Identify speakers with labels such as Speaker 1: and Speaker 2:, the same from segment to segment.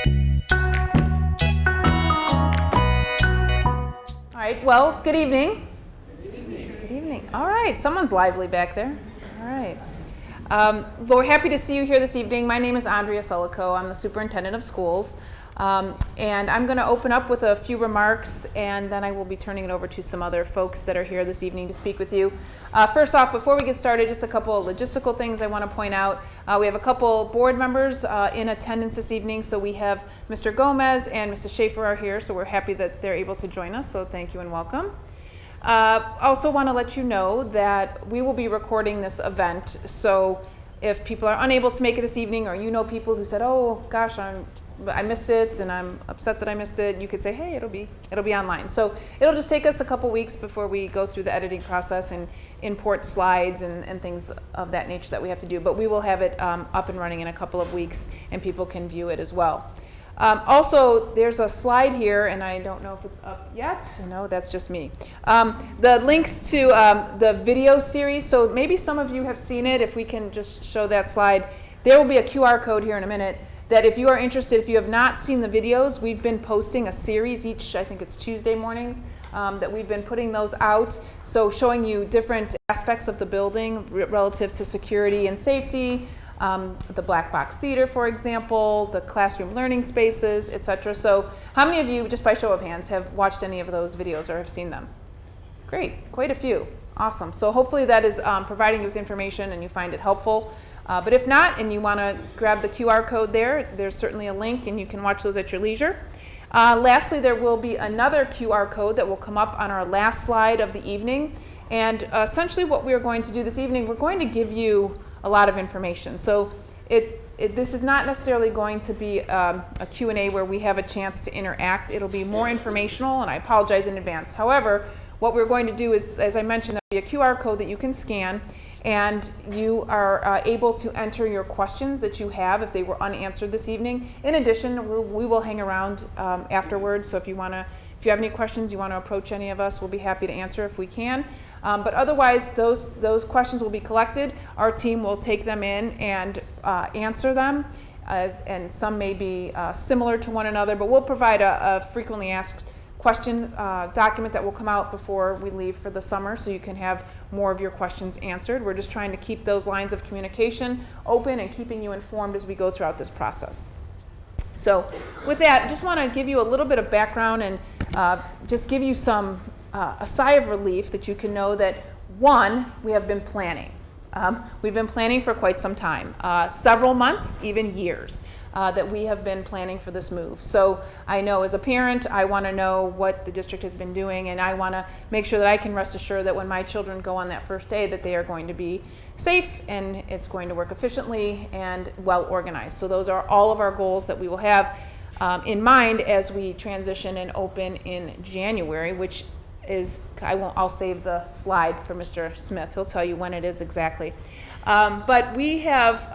Speaker 1: All right, well, good evening. Good evening. Good evening. All right, someone's lively back there. All right. Well, we're happy to see you here this evening. My name is Andrea Solico. I'm the superintendent of schools. And I'm going to open up with a few remarks, and then I will be turning it over to some other folks that are here this evening to speak with you. First off, before we get started, just a couple of logistical things I want to point out. We have a couple board members in attendance this evening. So we have Mr. Gomez and Mr. Schaefer are here, so we're happy that they're able to join us. So thank you and welcome. Also want to let you know that we will be recording this event. So if people are unable to make it this evening, or you know people who said, "Oh gosh, I missed it and I'm upset that I missed it," you could say, "Hey, it'll be online." So it'll just take us a couple weeks before we go through the editing process and import slides and things of that nature that we have to do. But we will have it up and running in a couple of weeks, and people can view it as well. Also, there's a slide here, and I don't know if it's up yet. No, that's just me. The links to the video series, so maybe some of you have seen it. If we can just show that slide. There will be a QR code here in a minute that if you are interested, if you have not seen the videos, we've been posting a series each, I think it's Tuesday mornings, that we've been putting those out. So showing you different aspects of the building relative to security and safety, the black box theater, for example, the classroom learning spaces, etc. So how many of you, just by show of hands, have watched any of those videos or have seen them? Great, quite a few. Awesome. So hopefully that is providing you with information and you find it helpful. But if not, and you want to grab the QR code there's certainly a link and you can watch those at your leisure. Lastly, there will be another QR code that will come up on our last slide of the evening. And essentially what we're going to do this evening, we're going to give you a lot of information. So this is not necessarily going to be a Q&A where we have a chance to interact. It'll be more informational, and I apologize in advance. However, what we're going to do is, as I mentioned, there'll be a QR code that you can scan, and you are able to enter your questions that you have if they were unanswered this evening. In addition, we will hang around afterwards, so if you have any questions, you want to approach any of us, we'll be happy to answer if we can. But otherwise, those questions will be collected. Our team will take them in and answer them, and some may be similar to one another, but we'll provide a frequently asked question document that will come out before we leave for the summer, so you can have more of your questions answered. We're just trying to keep those lines of communication open and keeping you informed as we go throughout this process. So with that, I just want to give you a little bit of background and just give you a sigh of relief that you can know that, one, we have been planning. We've been planning for quite some time, several months, even years, that we have been planning for this move. So I know as a parent, I want to know what the district has been doing, and I want to make sure that I can rest assured that when my children go on that first day, that they are going to be safe and it's going to work efficiently and well organized. So those are all of our goals that we will have in mind as we transition and open in January, which is, I'll save the slide for Mr. Smith. He'll tell you when it is exactly. But we have,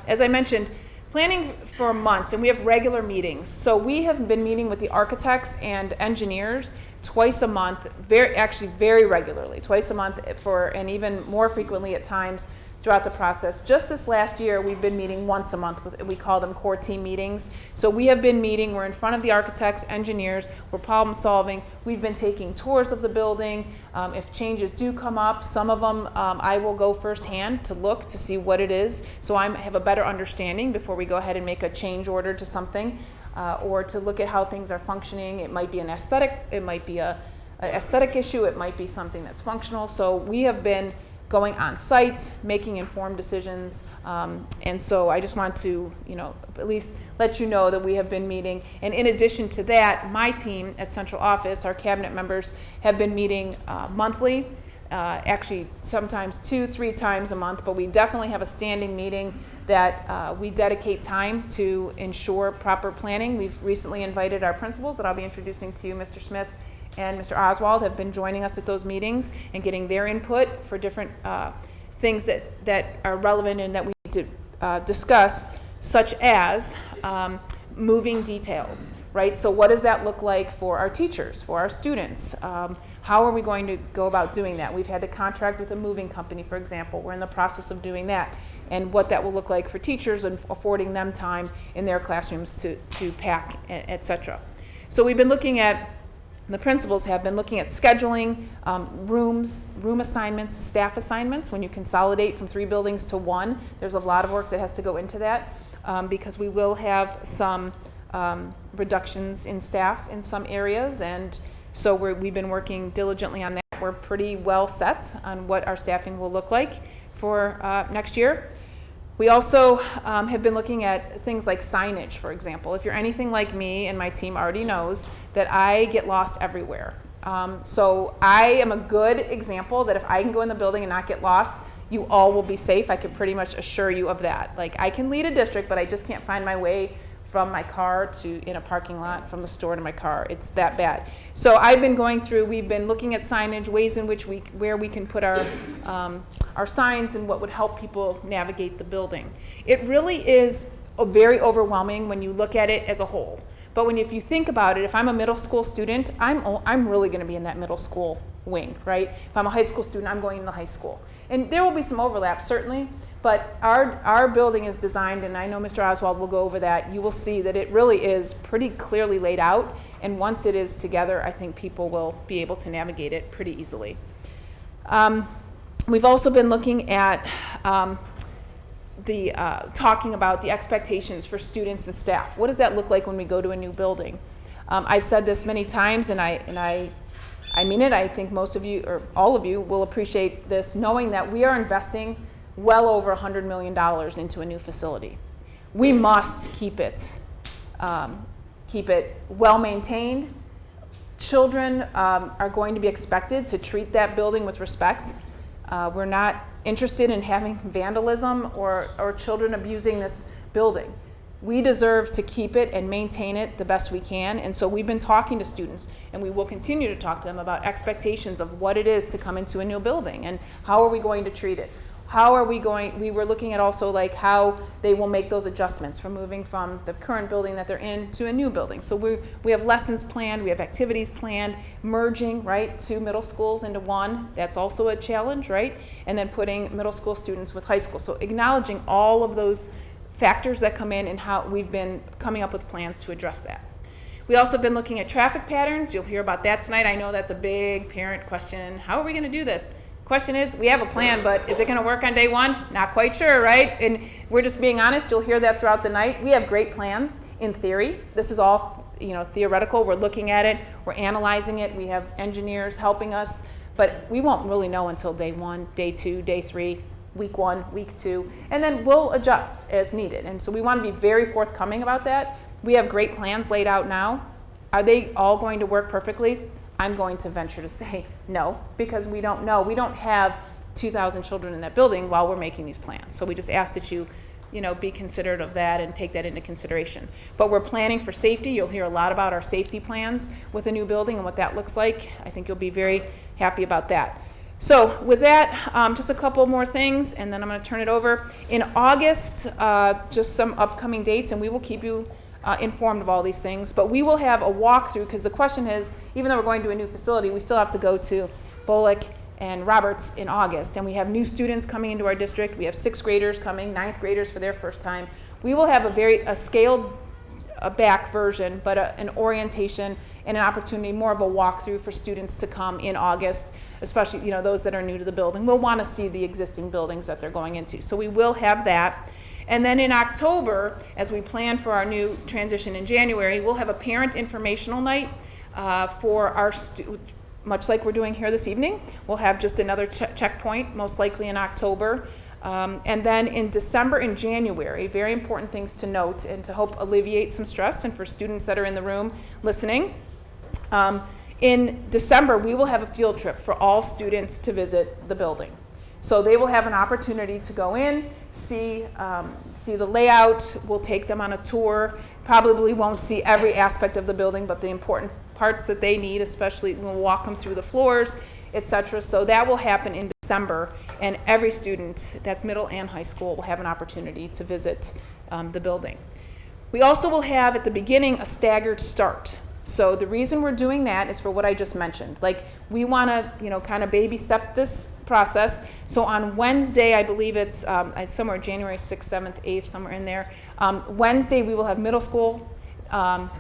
Speaker 1: as I mentioned, planning for months, and we have regular meetings. So we have been meeting with the architects and engineers twice a month, very regularly, twice a month, and even more frequently at times throughout the process. Just this last year, we've been meeting once a month. We call them core team meetings. So we have been meeting, we're in front of the architects, engineers, we're problem solving. We've been taking tours of the building. If changes do come up, some of them I will go firsthand to look to see what it is, so I have a better understanding before we go ahead and make a change order to something, or to look at how things are functioning. It might be an aesthetic, it might be an aesthetic issue, it might be something that's functional. So we have been going on site, making informed decisions, and so I just want to, at least let you know that we have been meeting. And in addition to that, my team at Central Office, our cabinet members, have been meeting monthly, actually sometimes 2-3 times a month, but we definitely have a standing meeting that we dedicate time to ensure proper planning. We've recently invited our principals that I'll be introducing to you, Mr. Smith and Mr. Oswald, have been joining us at those meetings and getting their input for different things that are relevant and that we need to discuss, such as moving details, right? So what does that look like for our teachers, for our students? How are we going to go about doing that? We've had to contract with a moving company, for example. We're in the process of doing that. and what that will look like for teachers and affording them time in their classrooms to pack, etc. So we've been looking at, the principals have been looking at scheduling, room assignments, staff assignments. When you consolidate from 3 buildings to 1, there's a lot of work that has to go into that because we will have some reductions in staff in some areas, and so we've been working diligently on that. We're pretty well set on what our staffing will look like for next year. We also have been looking at things like signage, for example. If you're anything like me, and my team already knows, that I get lost everywhere. So I am a good example that if I can go in the building and not get lost, you all will be safe. I can pretty much assure you of that. Like, I can lead a district, but I just can't find my way from my car to in a parking lot, from the store to my car. It's that bad. So I've been going through, we've been looking at signage, ways in which where we can put our signs and what would help people navigate the building. It really is very overwhelming when you look at it as a whole. But if you think about it, if I'm a middle school student, I'm really gonna be in that middle school wing, right? If I'm a high school student, I'm going into high school. And there will be some overlap, certainly, but our building is designed, and I know Mr. Oswald will go over that. You will see that it really is pretty clearly laid out, and once it is together, I think people will be able to navigate it pretty easily. We've also been looking at talking about the expectations for students and staff. What does that look like when we go to a new building? I've said this many times, and I mean it. I think most of you, or all of you, will appreciate this, knowing that we are investing well over $100 million into a new facility. We must keep it well maintained. Children are going to be expected to treat that building with respect. We're not interested in having vandalism or children abusing this building. We deserve to keep it and maintain it the best we can, and so we've been talking to students, and we will continue to talk to them about expectations of what it is to come into a new building and how are we going to treat it. We were looking at also like how they will make those adjustments from moving from the current building that they're in to a new building. So we have lessons planned, we have activities planned, merging, right, 2 middle schools into 1. That's also a challenge, right? And then putting middle school students with high school. So acknowledging all of those factors that come in and how we've been coming up with plans to address that. We also have been looking at traffic patterns. You'll hear about that tonight. I know that's a big parent question. How are we going to do this? Question is, we have a plan, but is it going to work on day 1? Not quite sure, right? And we're just being honest. You'll hear that throughout the night. We have great plans in theory. This is all, theoretical. We're looking at it. We're analyzing it. We have engineers helping us, but we won't really know until day 1, day 2, day 3, week 1, week 2, and then we'll adjust as needed. And so we want to be very forthcoming about that. We have great plans laid out now. Are they all going to work perfectly? I'm going to venture to say no, because we don't know. We don't have 2,000 children in that building while we're making these plans. So we just ask that you be considerate of that and take that into consideration. But we're planning for safety. You'll hear a lot about our safety plans with a new building and what that looks like. I think you'll be very happy about that. So with that, just a couple more things, and then I'm going to turn it over. In August, just some upcoming dates, and we will keep you informed of all these things, but we will have a walkthrough, because the question is, even though we're going to a new facility, we still have to go to Bullock and Roberts in August, and we have new students coming into our district. We have 6th graders coming, 9th graders for their first time. We will have a scaled back version, but an orientation and an opportunity, more of a walkthrough for students to come in August, especially those that are new to the building. We'll want to see the existing buildings that they're going into, so we will have that. And then in October, as we plan for our new transition in January, we'll have a parent informational night for our much like we're doing here this evening. We'll have just another checkpoint, most likely in October. And then in December and January, very important things to note and to help alleviate some stress, and for students that are in the room listening. In December, we will have a field trip for all students to visit the building. So they will have an opportunity to go in, see the layout. We'll take them on a tour. Probably won't see every aspect of the building, but the important parts that they need, especially we'll walk them through the floors, etc. So that will happen in December, and every student, that's middle and high school, will have an opportunity to visit the building. We also will have at the beginning a staggered start. So the reason we're doing that is for what I just mentioned. Like, we want to, kind of baby step this process. So on Wednesday, I believe it's somewhere January 6th, 7th, 8th, somewhere in there. Wednesday, we will have middle school.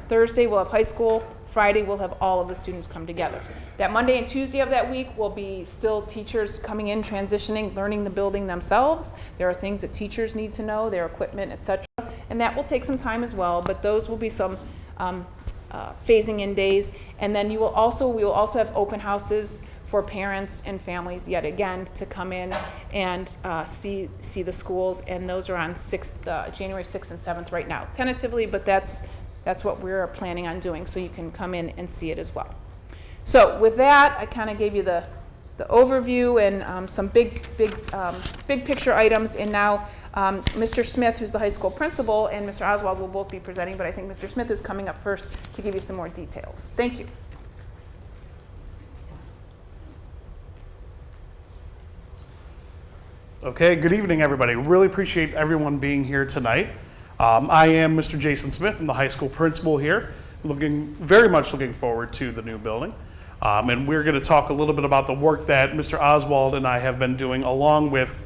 Speaker 1: Thursday, we'll have high school. Friday, we'll have all of the students come together. That Monday and Tuesday of that week will be still teachers coming in, transitioning, learning the building themselves. There are things that teachers need to know, their equipment, etc. And that will take some time as well, but those will be some phasing in days. And then we will also have open houses for parents and families yet again to come in and see the schools, and those are on January 6th and 7th right now, tentatively, but that's what we're planning on doing, so you can come in and see it as well. So with that, I kind of gave you the overview and some big picture items, and now Mr. Smith, who's the high school principal, and Mr. Oswald will both be presenting, but I think Mr. Smith is coming up first to give you some more details. Thank you.
Speaker 2: Okay, good evening, everybody. Really appreciate everyone being here tonight. I am Mr. Jason Smith. I'm the high school principal here. Very much looking forward to the new building. And we're going to talk a little bit about the work that Mr. Oswald and I have been doing, along with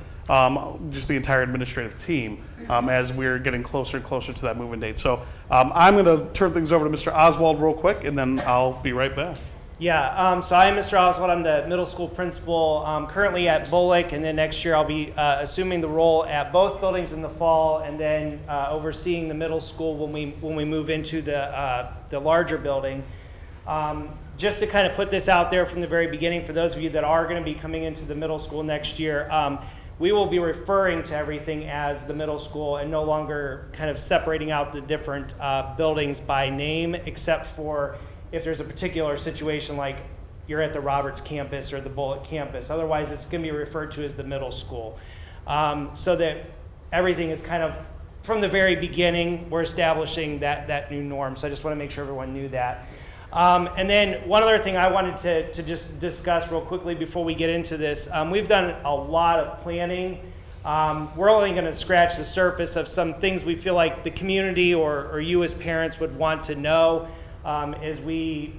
Speaker 2: just the entire administrative team, as we're getting closer and closer to that move-in date. So I'm going to turn things over to Mr. Oswald real quick, and then I'll be right back.
Speaker 3: Yeah, so I am Mr. Oswald. I'm the middle school principal, currently at Bullock, and then next year I'll be assuming the role at both buildings in the fall, and then overseeing the middle school when we move into the larger building. Just to kind of put this out there from the very beginning, for those of you that are going to be coming into the middle school next year, we will be referring to everything as the middle school and no longer kind of separating out the different buildings by name, except for if there's a particular situation like you're at the Roberts campus or the Bullock campus. Otherwise, it's going to be referred to as the middle school. So that everything is kind of, from the very beginning, we're establishing that new norm. So I just want to make sure everyone knew that. And then one other thing I wanted to just discuss real quickly before we get into this. We've done a lot of planning. We're only going to scratch the surface of some things we feel like the community or you as parents would want to know. As we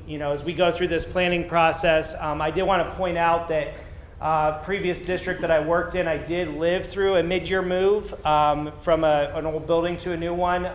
Speaker 3: go through this planning process. I did want to point out that previous district that I worked in, I did live through a mid-year move from an old building to a new one.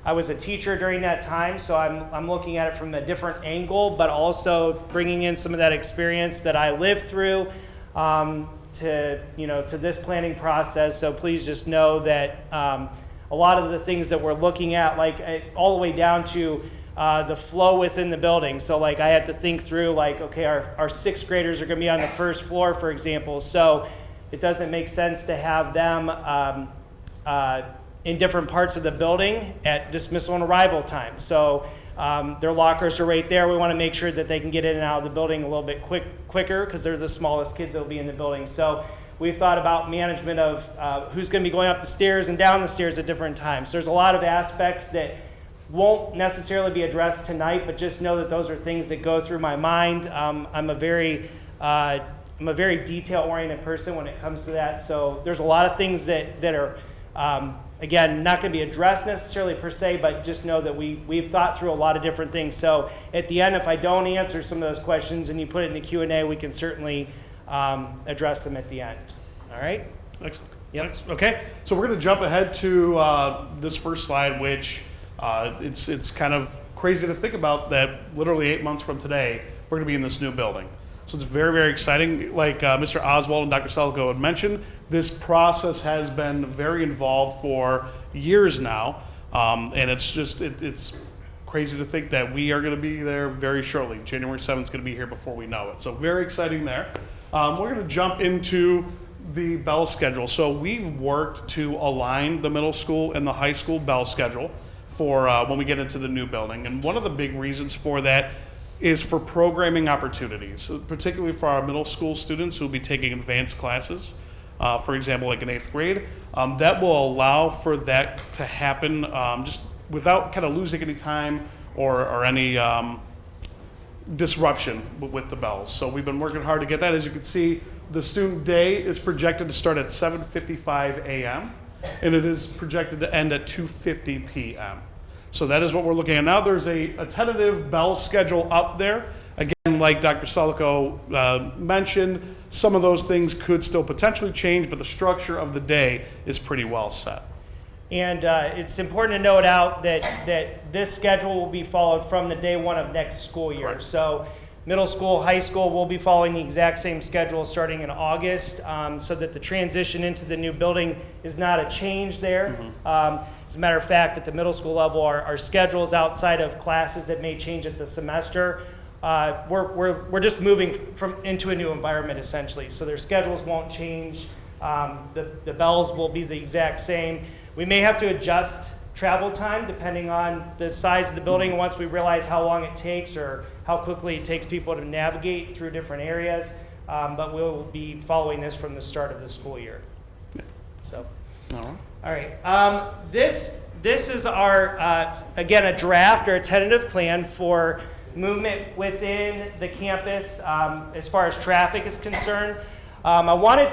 Speaker 3: I was a teacher during that time, so I'm looking at it from a different angle, but also bringing in some of that experience that I lived through to this planning process. So please just know that a lot of the things that we're looking at, like all the way down to the flow within the building. So like I had to think through like, okay, our sixth graders are going to be on the first floor, for example. So it doesn't make sense to have them in different parts of the building at dismissal and arrival time. So their lockers are right there. We want to make sure that they can get in and out of the building a little bit quicker because they're the smallest kids that will be in the building. So we've thought about management of who's going to be going up the stairs and down the stairs at different times. There's a lot of aspects that won't necessarily be addressed tonight, but just know that those are things that go through my mind. I'm a very detail-oriented person when it comes to that. So there's a lot of things that are, again, not going to be addressed necessarily per se, but just know that we've thought through a lot of different things. So at the end, if I don't answer some of those questions and you put it in the Q&A, we can certainly address them at the end. All right?
Speaker 2: Excellent. Yep. Okay, so we're going to jump ahead to this first slide, which it's kind of crazy to think about that literally 8 months from today, we're going to be in this new building. So it's very, very exciting. Like Mr. Oswald and Dr. Selko had mentioned, this process has been very involved for years now. And it's crazy to think that we are going to be there very shortly. January 7th is going to be here before we know it. So very exciting there. We're going to jump into the bell schedule. So we've worked to align the middle school and the high school bell schedule for when we get into the new building. And one of the big reasons for that is for programming opportunities, so particularly for our middle school students who will be taking advanced classes, for example, like in 8th grade. That will allow for that to happen just without kind of losing any time or any disruption with the bells. So we've been working hard to get that. As you can see, the student day is projected to start at 7:55 a.m. and it is projected to end at 2:50 p.m. So that is what we're looking at now. There's a tentative bell schedule up there. Again, like Dr. Selico mentioned, some of those things could still potentially change, but the structure of the day is pretty well set.
Speaker 3: And it's important to note out that this schedule will be followed from the day one of next school year.
Speaker 2: Correct.
Speaker 3: So middle school, high school will be following the exact same schedule starting in August, so that the transition into the new building is not a change there. As a matter of fact, at the middle school level, our schedules outside of classes that may change at the semester, we're just moving into a new environment essentially. So their schedules won't change. The bells will be the exact same. We may have to adjust travel time depending on the size of the building once we realize how long it takes or how quickly it takes people to navigate through different areas. But we'll be following this from the start of the school year. So, all right. This is our, again, a draft or a tentative plan for movement within the campus as far as traffic is concerned. I wanted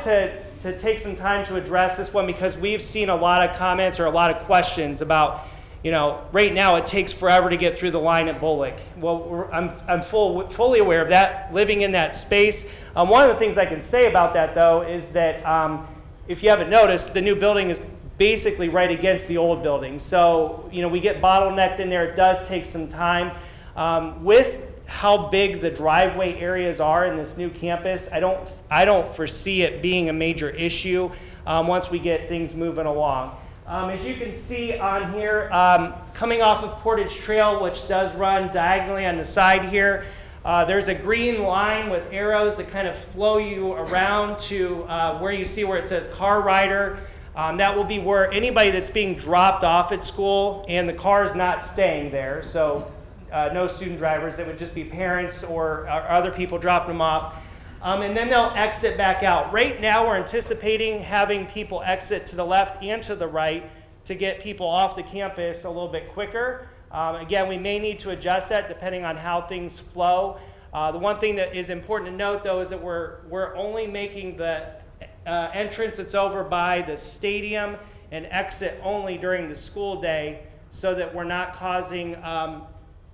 Speaker 3: to take some time to address this one because we've seen a lot of comments or a lot of questions about, right now it takes forever to get through the line at Bullock. Well, I'm fully aware of that, living in that space. One of the things I can say about that, though, is that if you haven't noticed, the new building is basically right against the old building. So, we get bottlenecked in there. It does take some time. With how big the driveway areas are in this new campus, I don't foresee it being a major issue once we get things moving along. As you can see on here, coming off of Portage Trail, which does run diagonally on the side here, there's a green line with arrows that kind of flow you around to where you see where it says car rider. That will be where anybody that's being dropped off at school and the car is not staying there, so no student drivers, it would just be parents or other people dropping them off. And then they'll exit back out. Right now we're anticipating having people exit to the left and to the right to get people off the campus a little bit quicker. Again, we may need to adjust that depending on how things flow. The one thing that is important to note, though, is that we're only making the entrance that's over by the stadium and exit only during the school day so that we're not causing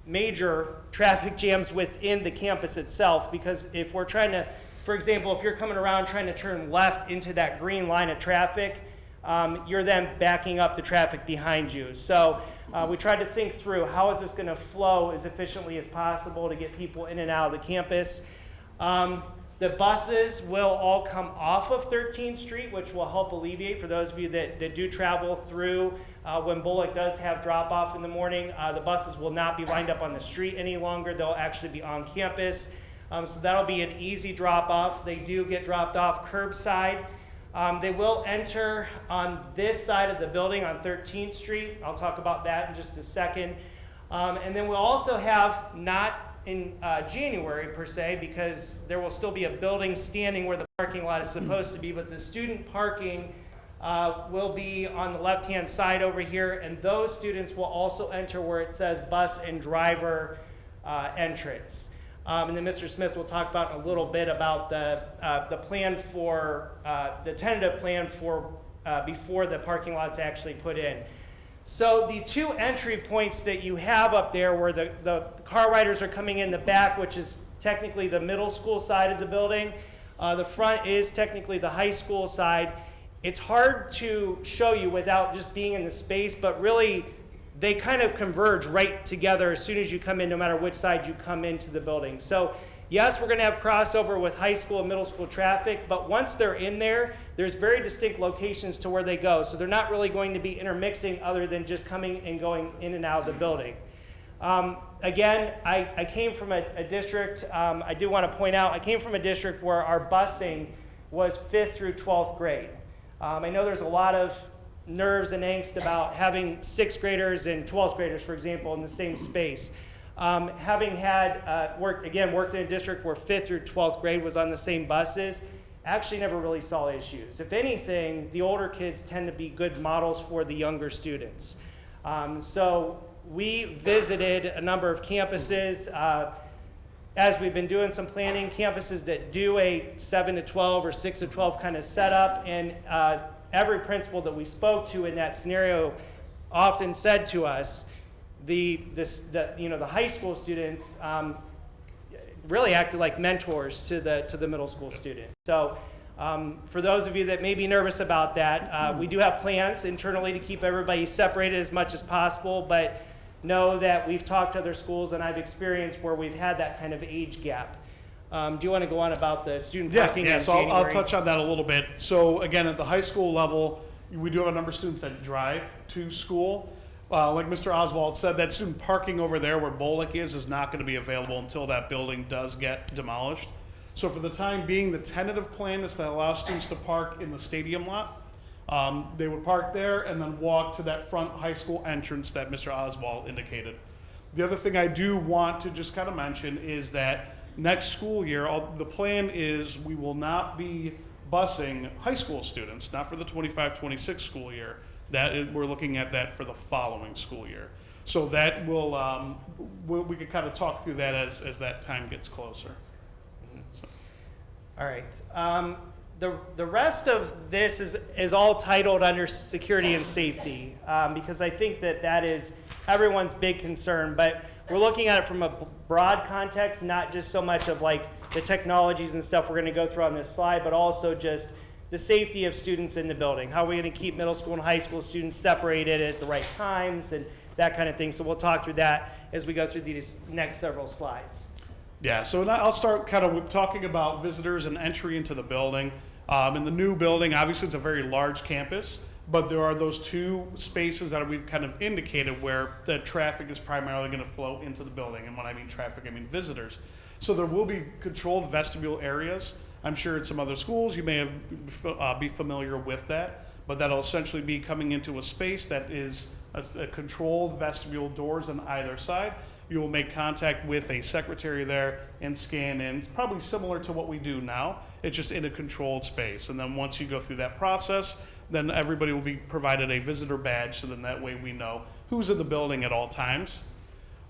Speaker 3: major traffic jams within the campus itself, because if we're trying to, for example, if you're coming around trying to turn left into that green line of traffic, you're then backing up the traffic behind you. So we tried to think through how is this going to flow as efficiently as possible to get people in and out of the campus. The buses will all come off of 13th Street, which will help alleviate for those of you that do travel through when Bullock does have drop-off in the morning. The buses will not be lined up on the street any longer. They'll actually be on campus. So that'll be an easy drop-off. They do get dropped off curbside. They will enter on this side of the building on 13th Street. I'll talk about that in just a second. And then we'll also have, not in January per se, because there will still be a building standing where the parking lot is supposed to be, but the student parking will be on the left-hand side over here, and those students will also enter where it says bus and driver entrance. And then Mr. Smith will talk about a little bit about the plan for, the tentative plan for before the parking lot's actually put in. So the two entry points that you have up there where the car riders are coming in the back, which is technically the middle school side of the building. The front is technically the high school side. It's hard to show you without just being in the space, but really they kind of converge right together as soon as you come in, no matter which side you come into the building. So yes, we're going to have crossover with high school and middle school traffic, but once they're in there, there's very distinct locations to where they go. So they're not really going to be intermixing other than just coming and going in and out of the building. Again, I came from a district, I do want to point out, I came from a district where our busing was 5th through 12th grade. I know there's a lot of nerves and angst about having 6th graders and 12th graders, for example, in the same space. Having had worked in a district where 5th through 12th grade was on the same buses, actually never really saw issues. If anything, the older kids tend to be good models for the younger students. So we visited a number of campuses as we've been doing some planning, campuses that do a 7 to 12 or 6 to 12 kind of setup, and every principal that we spoke to in that scenario often said to us, the high school students really acted like mentors to the middle school students. So for those of you that may be nervous about that, we do have plans internally to keep everybody separated as much as possible, but know that we've talked to other schools and I've experienced where we've had that kind of age gap. Do you want to go on about the student parking in
Speaker 2: so
Speaker 3: January?
Speaker 2: I'll touch on that a little bit. So again, at the high school level, we do have a number of students that drive to school. Like Mr. Oswald said, that student parking over there where Bolick is not going to be available until that building does get demolished. So for the time being, the tentative plan is to allow students to park in the stadium lot. They would park there and then walk to that front high school entrance that Mr. Oswald indicated. The other thing I do want to just kind of mention is that next school year, the plan is we will not be busing high school students, not for the 25-26 school year. We're looking at that for the following school year. So that will, we could kind of talk through that as that time gets closer. So.
Speaker 3: All right. The rest of this is all titled under security and safety because I think that is everyone's big concern, but we're looking at it from a broad context, not just so much of like the technologies and stuff we're going to go through on this slide, but also just the safety of students in the building. How are we going to keep middle school and high school students separated at the right times and that kind of thing. So we'll talk through that as we go through these next several slides.
Speaker 2: Yeah, so I'll start kind of with talking about visitors and entry into the building. In the new building, obviously it's a very large campus, but there are those two spaces that we've kind of indicated where the traffic is primarily going to flow into the building. And when I mean traffic, I mean visitors. So there will be controlled vestibule areas. I'm sure at some other schools you may have be familiar with that, but that'll essentially be coming into a space that is a controlled vestibule, doors on either side. You will make contact with a secretary there and scan in. It's probably similar to what we do now. It's just in a controlled space. And then once you go through that process, then everybody will be provided a visitor badge, so then that way we know who's in the building at all times.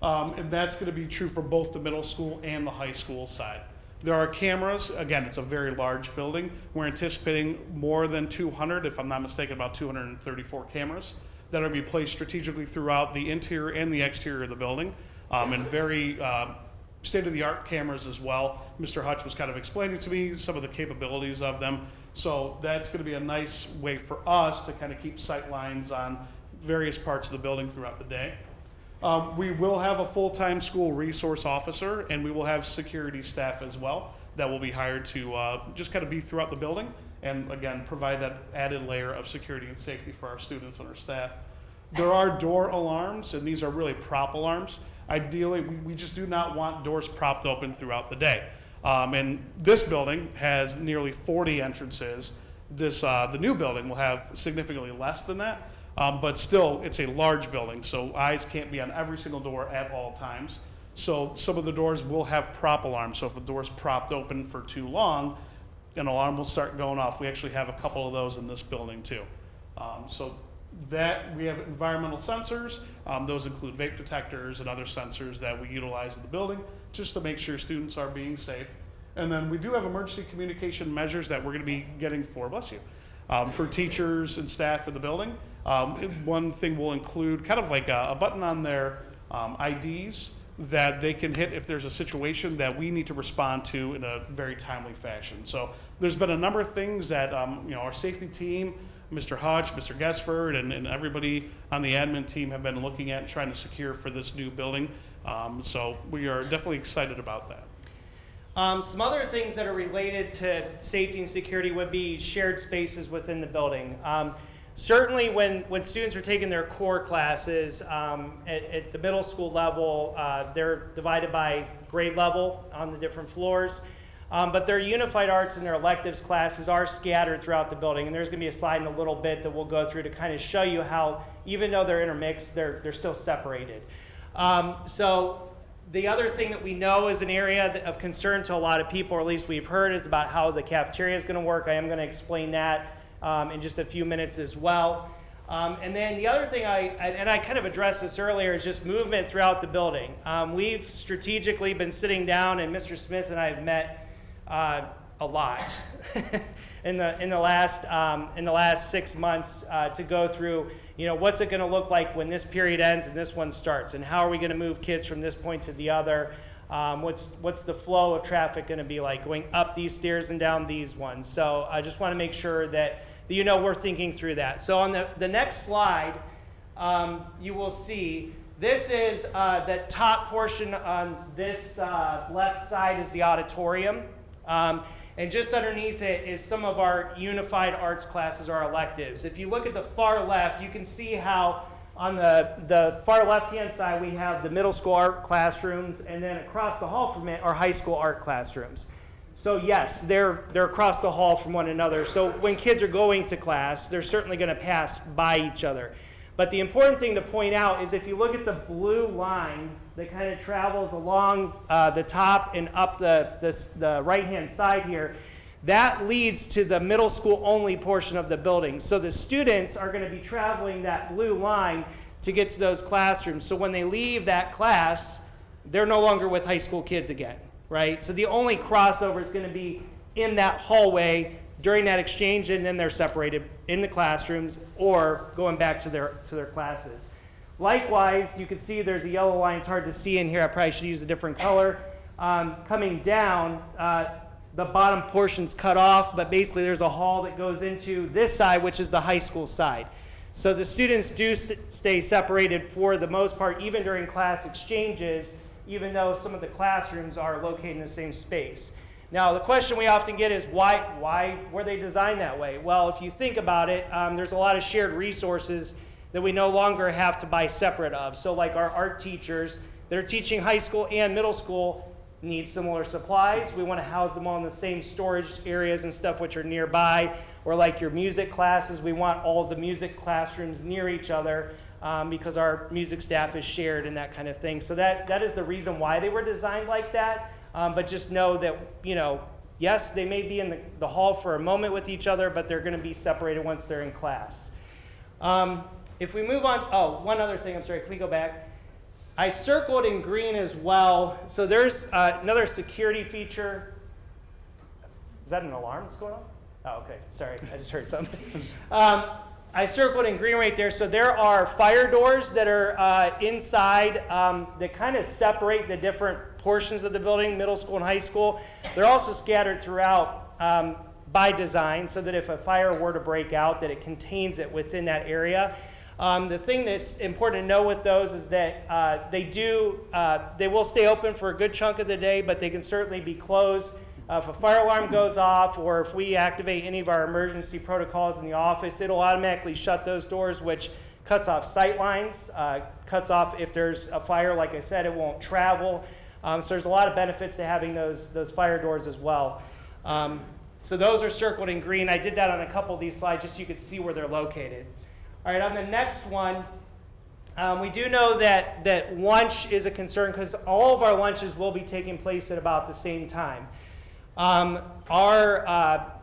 Speaker 2: And that's going to be true for both the middle school and the high school side. There are cameras. Again, it's a very large building. We're anticipating more than 200, if I'm not mistaken, about 234 cameras that are going to be placed strategically throughout the interior and the exterior of the building. And very state-of-the-art cameras as well. Mr. Hutch was kind of explaining to me some of the capabilities of them. So that's going to be a nice way for us to kind of keep sight lines on various parts of the building throughout the day. We will have a full-time school resource officer, and we will have security staff as well that will be hired to just kind of be throughout the building and, again, provide that added layer of security and safety for our students and our staff. There are door alarms, and these are really prop alarms. Ideally, we just do not want doors propped open throughout the day. And this building has nearly 40 entrances. The new building will have significantly less than that, but still, it's a large building, so eyes can't be on every single door at all times. So some of the doors will have prop alarms. So if a door's propped open for too long, an alarm will start going off. We actually have a couple of those in this building too. So that we have environmental sensors. Those include vape detectors and other sensors that we utilize in the building just to make sure students are being safe. And then we do have emergency communication measures that we're going to be getting for, bless you, for teachers and staff in the building. One thing will include kind of like a button on their IDs that they can hit if there's a situation that we need to respond to in a very timely fashion. So there's been a number of things that our safety team, Mr. Hodge, Mr. Gesford, and everybody on the admin team have been looking at and trying to secure for this new building. So we are definitely excited about that.
Speaker 3: Some other things that are related to safety and security would be shared spaces within the building. Certainly when students are taking their core classes at the middle school level, they're divided by grade level on the different floors. But their unified arts and their electives classes are scattered throughout the building. And there's going to be a slide in a little bit that we'll go through to kind of show you how, even though they're intermixed, they're still separated. So the other thing that we know is an area of concern to a lot of people, or at least we've heard, is about how the cafeteria is going to work. I am going to explain that in just a few minutes as well. And then the other thing, I kind of addressed this earlier, is just movement throughout the building. We've strategically been sitting down, and Mr. Smith and I have met a lot in the last 6 months to go through. What's it going to look like when this period ends and this one starts, and how are we going to move kids from this point to the other? What's the flow of traffic going to be like going up these stairs and down these ones? So I just want to make sure that we're thinking through that. So on the next slide, you will see this is the top portion on this left side is the auditorium. And just underneath it is some of our unified arts classes, our electives. If you look at the far left, you can see how on the far left-hand side we have the middle school art classrooms, and then across the hall from it are high school art classrooms. So yes, they're across the hall from one another. So when kids are going to class, they're certainly going to pass by each other. But the important thing to point out is if you look at the blue line that kind of travels along the top and up the right-hand side here, that leads to the middle school only portion of the building. So the students are going to be traveling that blue line to get to those classrooms. So when they leave that class, they're no longer with high school kids again, right? So the only crossover is going to be in that hallway during that exchange, and then they're separated in the classrooms or going back to their classes. Likewise, you can see there's a yellow line. It's hard to see in here. I probably should use a different color. Coming down, the bottom portion's cut off, but basically there's a hall that goes into this side, which is the high school side. So the students do stay separated for the most part, even during class exchanges, even though some of the classrooms are located in the same space. Now, the question we often get is why were they designed that way? Well, if you think about it, there's a lot of shared resources that we no longer have to buy separate of. So like our art teachers that are teaching high school and middle school need similar supplies. We want to house them all in the same storage areas and stuff which are nearby. Or like your music classes, we want all of the music classrooms near each other because our music staff is shared and that kind of thing. So that is the reason why they were designed like that. But just know that, yes, they may be in the hall for a moment with each other, but they're going to be separated once they're in class. If we move on, one other thing, I'm sorry, can we go back? I circled in green as well. So there's another security feature. Is that an alarm that's going on? Oh, okay, sorry, I just heard something. I circled in green right there. So there are fire doors that are inside that kind of separate the different portions of the building, middle school and high school. They're also scattered throughout by design so that if a fire were to break out, that it contains it within that area. The thing that's important to know with those is that they will stay open for a good chunk of the day, but they can certainly be closed. If a fire alarm goes off or if we activate any of our emergency protocols in the office, it'll automatically shut those doors, which cuts off sight lines, cuts off if there's a fire, like I said, it won't travel. So there's a lot of benefits to having those fire doors as well. So those are circled in green. I did that on a couple of these slides just so you could see where they're located. All right, on the next one, we do know that lunch is a concern because all of our lunches will be taking place at about the same time. Our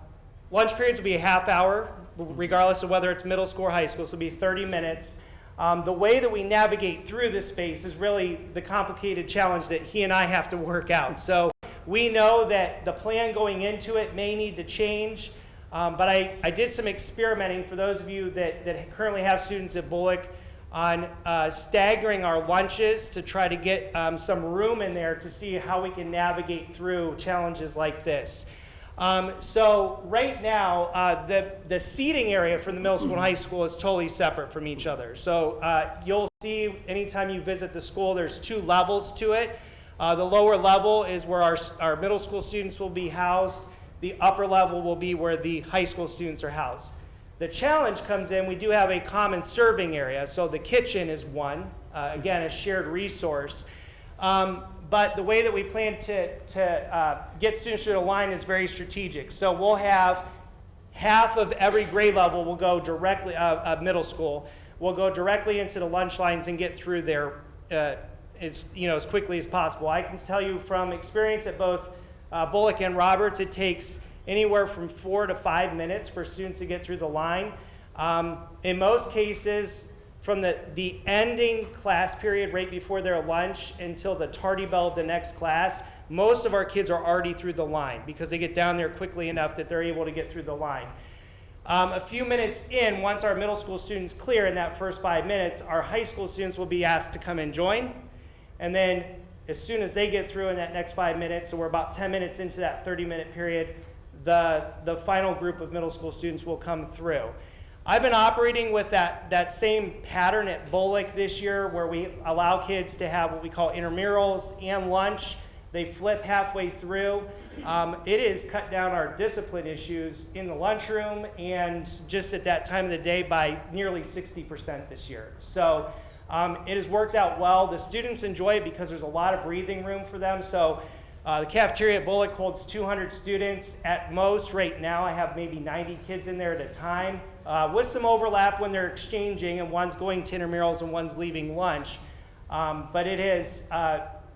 Speaker 3: lunch periods will be a half hour, regardless of whether it's middle school or high school, so it'll be 30 minutes. The way that we navigate through this space is really the complicated challenge that he and I have to work out. So we know that the plan going into it may need to change, but I did some experimenting for those of you that currently have students at Bullock on staggering our lunches to try to get some room in there to see how we can navigate through challenges like this. So right now, the seating area for the middle school and high school is totally separate from each other. So you'll see anytime you visit the school, there's two levels to it. The lower level is where our middle school students will be housed. The upper level will be where the high school students are housed. The challenge comes in, we do have a common serving area. So the kitchen is one, again, a shared resource. But the way that we plan to get students through the line is very strategic. So we'll have half of every grade level will go directly, middle school, will go directly into the lunch lines and get through there as quickly as possible. I can tell you from experience at both Bullock and Roberts, it takes anywhere from 4 to 5 minutes for students to get through the line. In most cases, from the ending class period right before their lunch until the tardy bell of the next class, most of our kids are already through the line because they get down there quickly enough that they're able to get through the line. A few minutes in, once our middle school students clear in that first 5 minutes, our high school students will be asked to come and join. And then as soon as they get through in that next 5 minutes, so we're about 10 minutes into that 30-minute period, the final group of middle school students will come through. I've been operating with that same pattern at Bullock this year where we allow kids to have what we call intramurals and lunch. They flip halfway through. It has cut down our discipline issues in the lunchroom and just at that time of the day by nearly 60% this year. So it has worked out well. The students enjoy it because there's a lot of breathing room for them. So the cafeteria at Bullock holds 200 students at most. Right now I have maybe 90 kids in there at a time with some overlap when they're exchanging and one's going to intramurals and one's leaving lunch. But it is,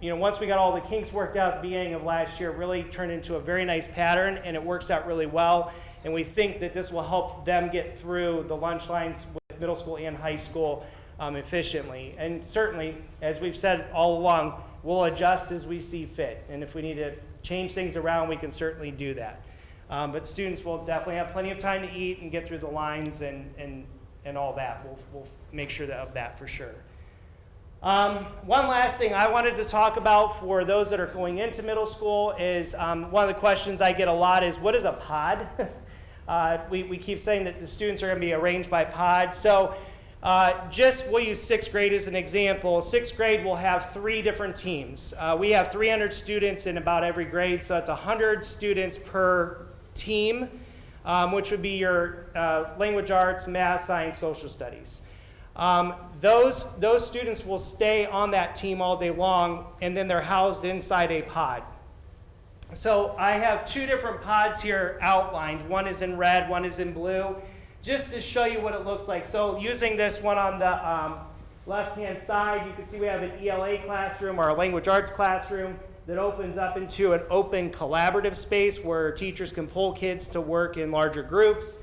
Speaker 3: once we got all the kinks worked out at the beginning of last year, it really turned into a very nice pattern and it works out really well. And we think that this will help them get through the lunch lines with middle school and high school efficiently. And certainly, as we've said all along, we'll adjust as we see fit. And if we need to change things around, we can certainly do that. But students will definitely have plenty of time to eat and get through the lines and all that. We'll make sure of that for sure. One last thing I wanted to talk about for those that are going into middle school is one of the questions I get a lot is, what is a pod? We keep saying that the students are going to be arranged by pod. So we'll use sixth grade as an example. Sixth grade will have 3 different teams. We have 300 students in about every grade, so that's 100 students per team, which would be your language arts, math, science, social studies. Those students will stay on that team all day long, and then they're housed inside a pod. So I have 2 different pods here outlined. One is in red, one is in blue, just to show you what it looks like. So using this one on the left-hand side, you can see we have an ELA classroom or a language arts classroom that opens up into an open collaborative space where teachers can pull kids to work in larger groups.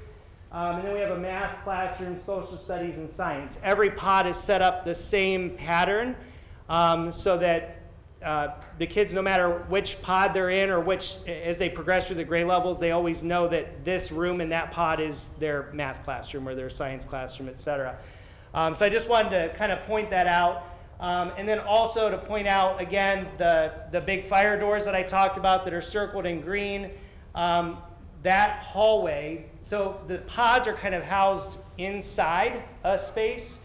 Speaker 3: And then we have a math classroom, social studies, and science. Every pod is set up the same pattern so that the kids, no matter which pod they're in or as they progress through the grade levels, they always know that this room in that pod is their math classroom or their science classroom, etc. So I just wanted to kind of point that out. And then also to point out, again, the big fire doors that I talked about that are circled in green. That hallway, so the pods are kind of housed inside a space.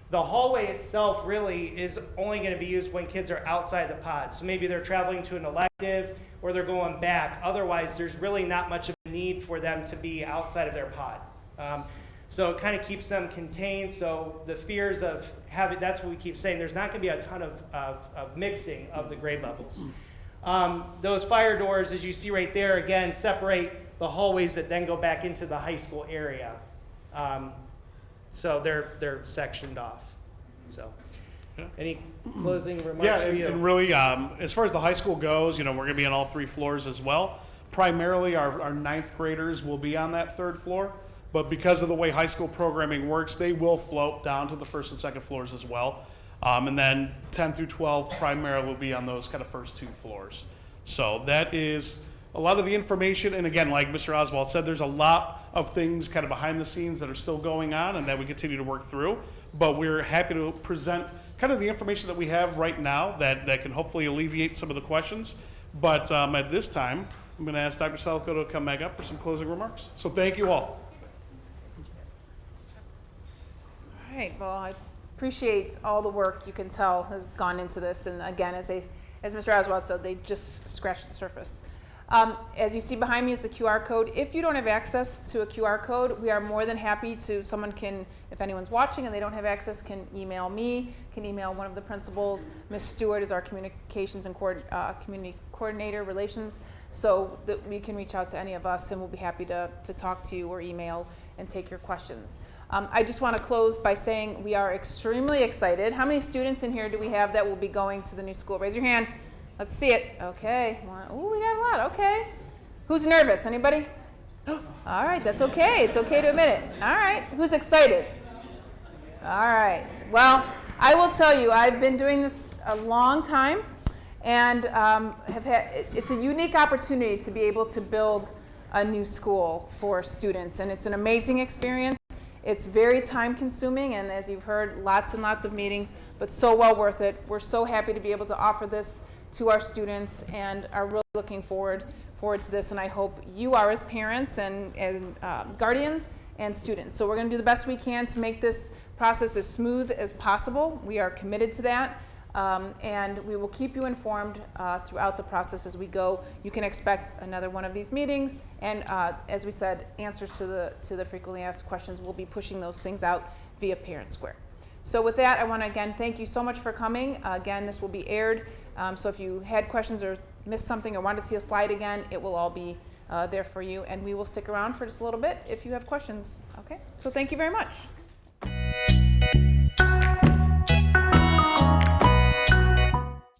Speaker 3: The hallway itself really is only going to be used when kids are outside the pod. So maybe they're traveling to an elective or they're going back. Otherwise, there's really not much of a need for them to be outside of their pod. So it kind of keeps them contained. So the fears of having, that's what we keep saying, there's not going to be a ton of mixing of the grade levels. Those fire doors, as you see right there, again, separate the hallways that then go back into the high school area. So they're sectioned off. So any closing remarks for you?
Speaker 2: And really, as far as the high school goes, we're going to be on all 3 floors as well. Primarily, our 9th graders will be on that 3rd floor. But because of the way high school programming works, they will float down to the 1st and 2nd floors as well. And then 10 through 12 primarily will be on those kind of first 2 floors. So that is a lot of the information. And again, like Mr. Oswald said, there's a lot of things kind of behind the scenes that are still going on and that we continue to work through. But we're happy to present kind of the information that we have right now that can hopefully alleviate some of the questions. But at this time, I'm going to ask Dr. Selico to come back up for some closing remarks. So thank you all.
Speaker 1: All right, well, I appreciate all the work you can tell has gone into this. And again, as Mr. Oswald said, they just scratched the surface. As you see behind me is the QR code. If you don't have access to a QR code, we are more than happy to, someone can, if anyone's watching and they don't have access, can email me, can email one of the principals. Ms. Stewart is our communications and community coordinator relations, so that we can reach out to any of us and we'll be happy to talk to you or email and take your questions. I just want to close by saying we are extremely excited. How many students in here do we have that will be going to the new school? Raise your hand. Let's see it. Okay. Oh, we got a lot. Okay. Who's nervous? Anybody? All right. That's okay. It's okay to admit it. All right. Who's excited? All right. Well, I will tell you, I've been doing this a long time, and it's a unique opportunity to be able to build a new school for students, and it's an amazing experience. It's very time consuming, and as you've heard, lots and lots of meetings, but so well worth it. We're so happy to be able to offer this to our students and are really looking forward to this, and I hope you are as parents and guardians and students. So we're going to do the best we can to make this process as smooth as possible. We are committed to that, and we will keep you informed throughout the process as we go. You can expect another one of these meetings, and as we said, answers to the frequently asked questions. We'll be pushing those things out via Parent Square. So with that, I want to again thank you so much for coming. Again, this will be aired, so if you had questions or missed something or wanted to see a slide again, it will all be there for you, and we will stick around for just a little bit if you have questions. Okay, so thank you very much.